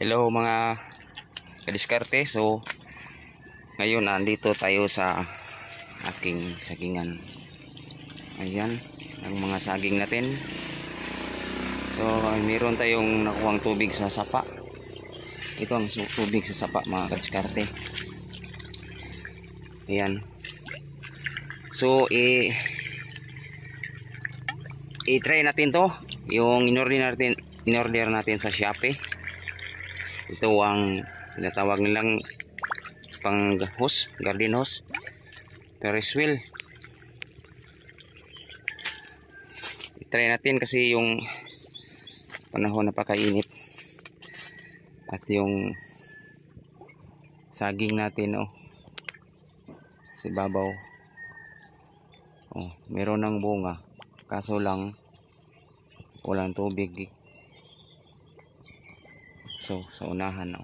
Hello mga kadiskarte. So ngayon andito tayo sa aking sagingan. Ayan ang mga saging natin. So mayroon tayong nakuhang tubig sa sapa. Ito ang tubig sa sapa mga kadiskarte. Ayan. So i-try natin to. Yung in-order natin sa Shopee. Ito ang tinatawag nilang pang hose, garden hose, Ferris wheel. I-try natin kasi yung panahon napakainit at yung saging natin sa ibabaw meron ng bunga, kaso lang walang tubig. So sa unahan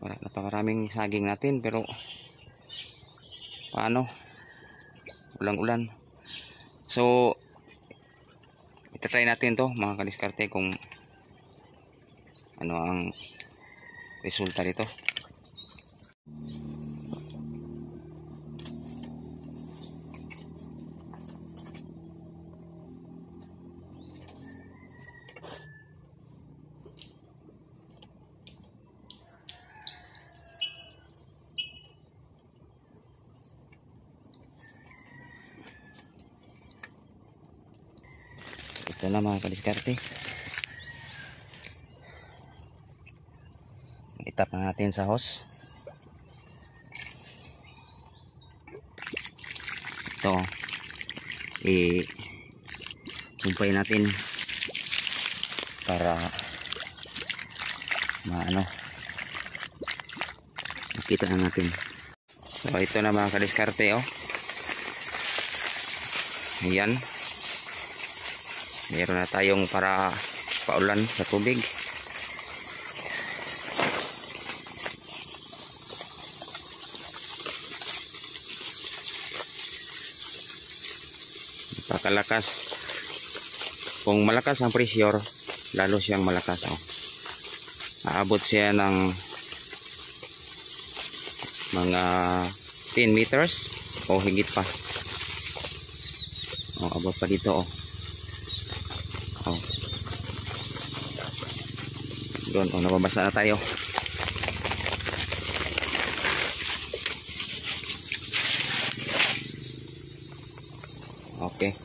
napakaraming saging natin, pero paano, walang ulan. So itatry natin to mga kadiskarte kung ano ang resulta dito. Ito na mga kadiskarte. Itap na natin sa hose. Ito sumpay natin para makita na natin. So ito na mga kadiskarte. Ayan, meron na tayong para paulan sa tubig. Napakalakas. Kung malakas ang pressure, lalo siyang malakas. Aabot siya ng mga 10 meters o higit pa. Abot pa dito. Doon, nababasa na tayo. Okay.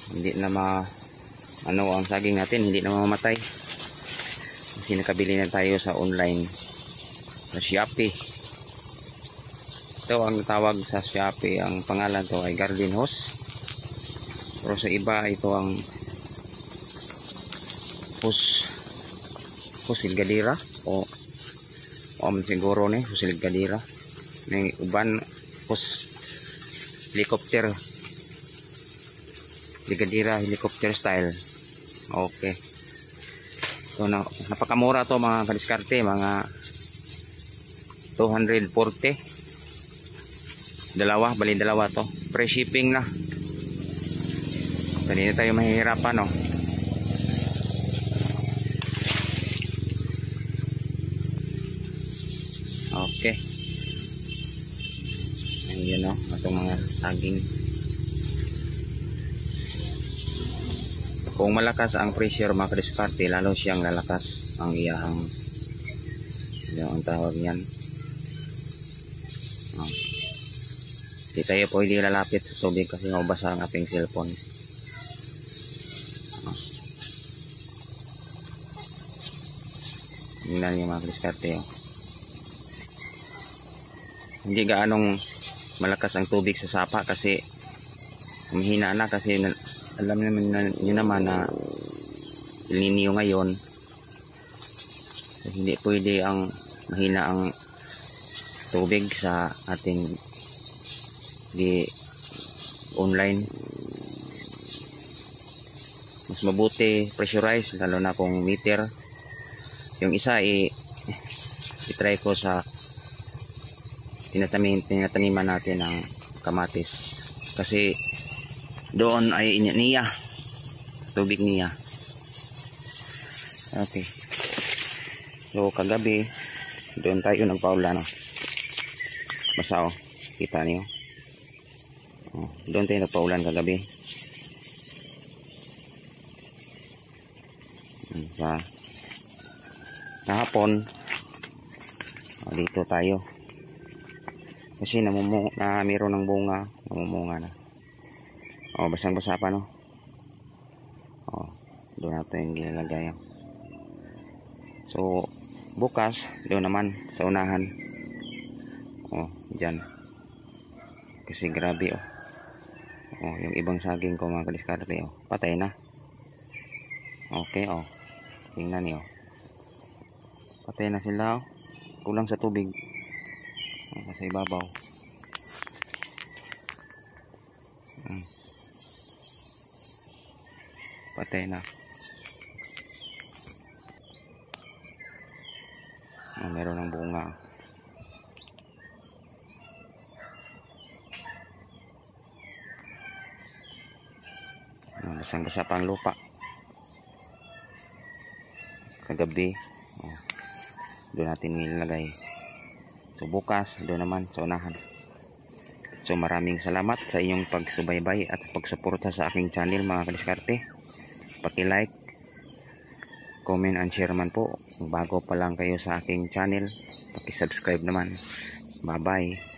Hindi na ang saging natin, hindi na mamamatay. Kasi nakabili na tayo sa online sa Shopee. Ito ang tawag sa Shopee, ang pangalan to ay garden hose. Pero sa iba ito ang husil gadira o siguro ni husil gadira. May uban helicopter helicopter style. Okay. So napakamura to mga kadiskarte, mga 240. Bali dalawa to. Free shipping na. Hindi na tayo mahihirapan Okay. Ayan itong mga saging. Kung malakas ang pressure mga kadiskarte, lalo siyang lalakas ang iyahang ang tawag niyan. Hindi tayo pwede lalapit sa tubig kasi mabasa ang ating cellphone. Tingnan niyo mga kadiskarte. Hindi gaanong malakas ang tubig sa sapa kasi mahina na, kasi alam niyo naman na El Nino ngayon. So, hindi pwede ang mahina ang tubig sa ating online. Mas mabuti pressurize, lalo na kung meter. Yung isa i-try ko sa tinataniman natin ng kamatis, kasi doon ay niya tubig niya. Okay. So kagabi doon tayo nagpaula, no. Basta oh, kita niyo. Oh, doon tayo nagpaulan kagabi. Sa kahapon dito tayo kasi mayroon ng bunga, namumunga na. Oh, basang basa pa, no. Oh, doon natin gilalagay. So bukas doon naman sa unahan. Oh, diyan. Kasi grabe oh. Oh, yung ibang saging ko mga kadiskarte oh, patay na. Okay oh. Tingnan niyo. Patay na sila oh. Kulang sa tubig. Oh, sa ibabaw. Patay na. Oh, meron ng bunga. Oh, basang-basa pa ang lupa. Kagabi oh, doon natin nilagay. So bukas doon naman sa unahan. So maraming salamat sa inyong pagsubaybay at pagsuporta sa aking channel mga kadiskarte. Paki-like, comment and share man po. Kung bago pa lang kayo sa aking channel, paki-subscribe naman. Bye bye.